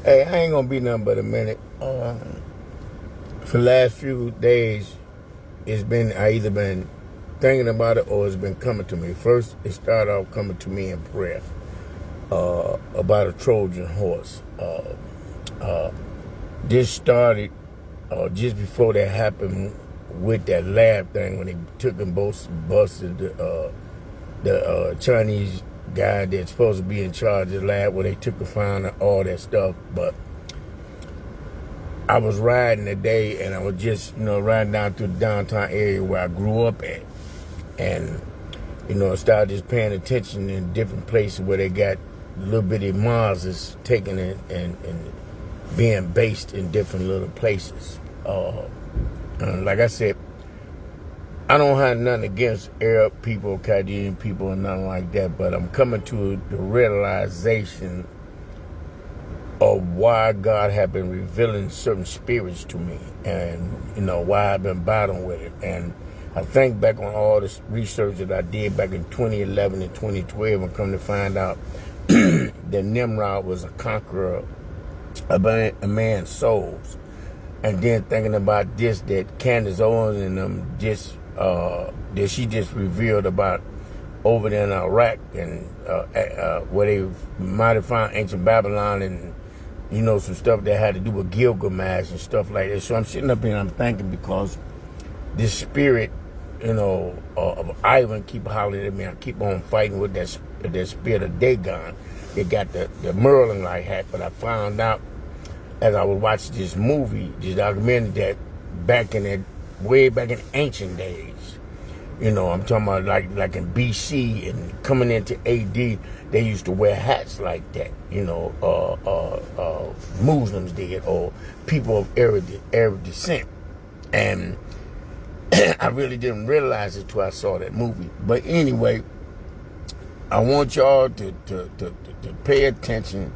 Hey, I ain't gonna be nothing but a minute. For the last few days, I either been thinking about it or it's been coming to me. First, it started off coming to me in prayer about a Trojan horse. This started just before that happened with that lab thing when they took and busted the Chinese guy that's supposed to be in charge of the lab where they took and found all that stuff. But I was riding today and I was just, riding down through the downtown area where I grew up at. And, I started just paying attention in different places where they got little bitty Marses taken and being based in different little places. Like I said, I don't have nothing against Arab people, Chaldean people, and nothing like that, but I'm coming to the realization of why God had been revealing certain spirits to me and, why I've been battling with it. And I think back on all this research that I did back in 2011 and 2012 and come to find out that Nimrod was a conqueror of a man's souls. And then thinking about this, that Candace Owens and them that she just revealed about over there in Iraq and where they might have found ancient Babylon and some stuff that had to do with Gilgamesh and stuff like that. So I'm sitting up here and I'm thinking because this spirit, of Ivan keep hollering at me. I keep on fighting with that spirit of Dagon. They got the Merlin like hat, but I found out as I was watching this movie, this documentary, that way back in ancient days, I'm talking about like in BC and coming into AD, they used to wear hats like that, Muslims did, or people of Arab descent. And I really didn't realize it till I saw that movie. But anyway, I want y'all to pay attention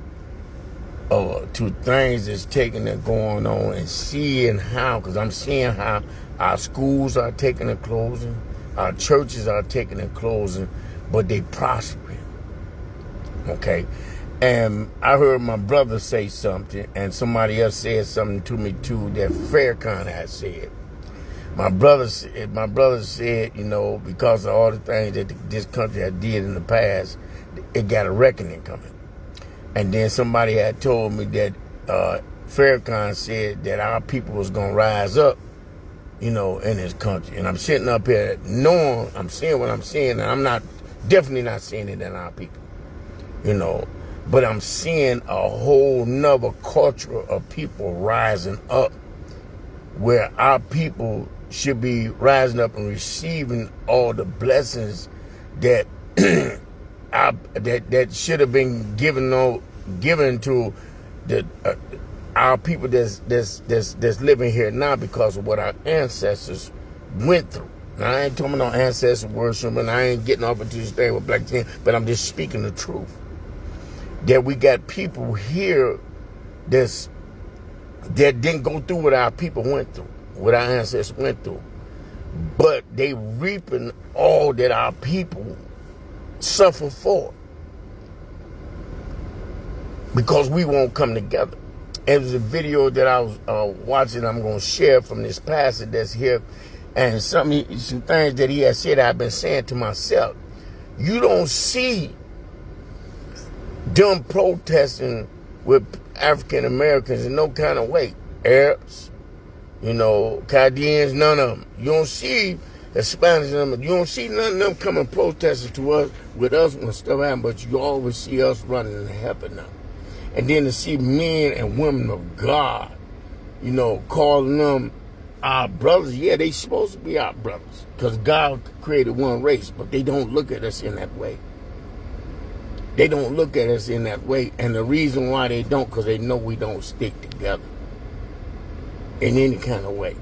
to things that's taking and going on and seeing how, because I'm seeing how our schools are taking and closing, our churches are taking and closing, but they prospering. Okay? And I heard my brother say something, and somebody else said something to me too that Farrakhan had said. My brother said, because of all the things that this country had did in the past, it got a reckoning coming. And then somebody had told me that Farrakhan said that our people was going to rise up, in this country. And I'm sitting up here knowing, I'm seeing what I'm seeing, and I'm definitely not seeing it in our people, But I'm seeing a whole nother culture of people rising up where our people should be rising up and receiving all the blessings that that should have been given to our people that's living here now because of what our ancestors went through. Now, I ain't talking about ancestor worship, and I ain't getting off into this thing with black team, but I'm just speaking the truth. That we got people here that didn't go through what our people went through, what our ancestors went through. But they reaping all that our people suffer for. Because we won't come together. It was a video that I was watching. I'm going to share from this pastor that's here. And some things that he has said I've been saying to myself. You don't see them protesting with African Americans in no kind of way. Arabs, Chaldeans, none of them. You don't see Hispanics, you don't see none of them coming protesting to us with us when stuff happens, but you always see us running and helping them. And then to see men and women of God, calling them our brothers. Yeah, they supposed to be our brothers because God created one race, but they don't look at us in that way. They don't look at us in that way. And the reason why they don't, because they know we don't stick together in any kind of way.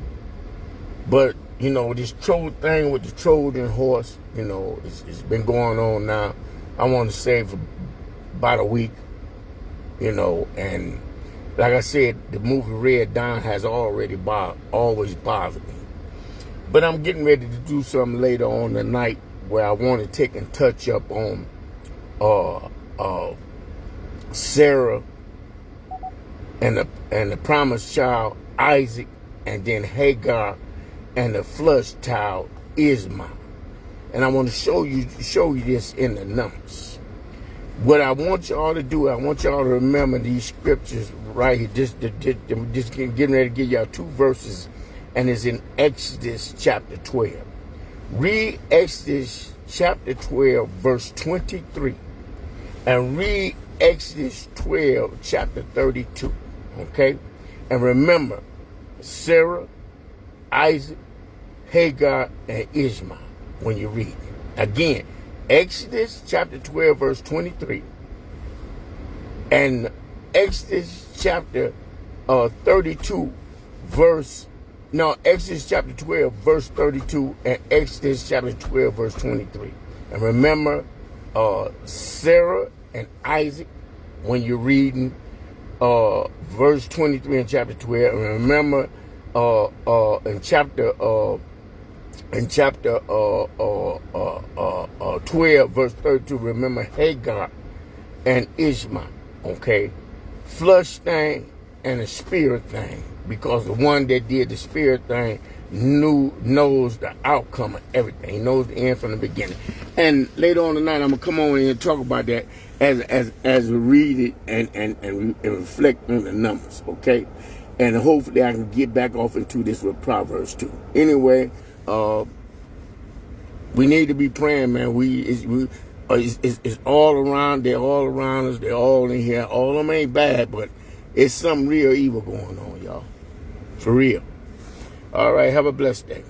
But, this thing with the Trojan horse, it's been going on now, I want to say for about a week, and like I said, the movie Red Dawn has always bothered me. But I'm getting ready to do something later on tonight where I want to take and touch up on Sarah and the promised child Isaac, and then Hagar, and the flushed child Ishmael. And I want to show you this in the numbers. What I want y'all to do, I want y'all to remember these scriptures right here. Just getting ready to give y'all 2 verses, and it's in Exodus chapter 12. Read Exodus chapter 12, verse 23, and read Exodus 12, chapter 32. Okay? And remember, Sarah, Isaac, Hagar, and Ishmael when you read it. Again, Exodus chapter 12, verse 23, and Exodus chapter 32, Exodus chapter 12, verse 32, and Exodus chapter 12, verse 23. And remember, Sarah and Isaac when you're reading verse 23 in chapter 12. And remember, in chapter 12, verse 32, remember Hagar and Ishmael, okay? Flesh thing and a spirit thing, because the one that did the spirit thing knows the outcome of everything. He knows the end from the beginning. And later on tonight, I'm gonna come on and talk about that as we read it and reflect on the numbers, okay? And hopefully I can get back off into this with Proverbs too. Anyway, we need to be praying, man. It's all around. They're all around us. They're all in here. All of them ain't bad, but it's some real evil going on, y'all. For real. All right. Have a blessed day.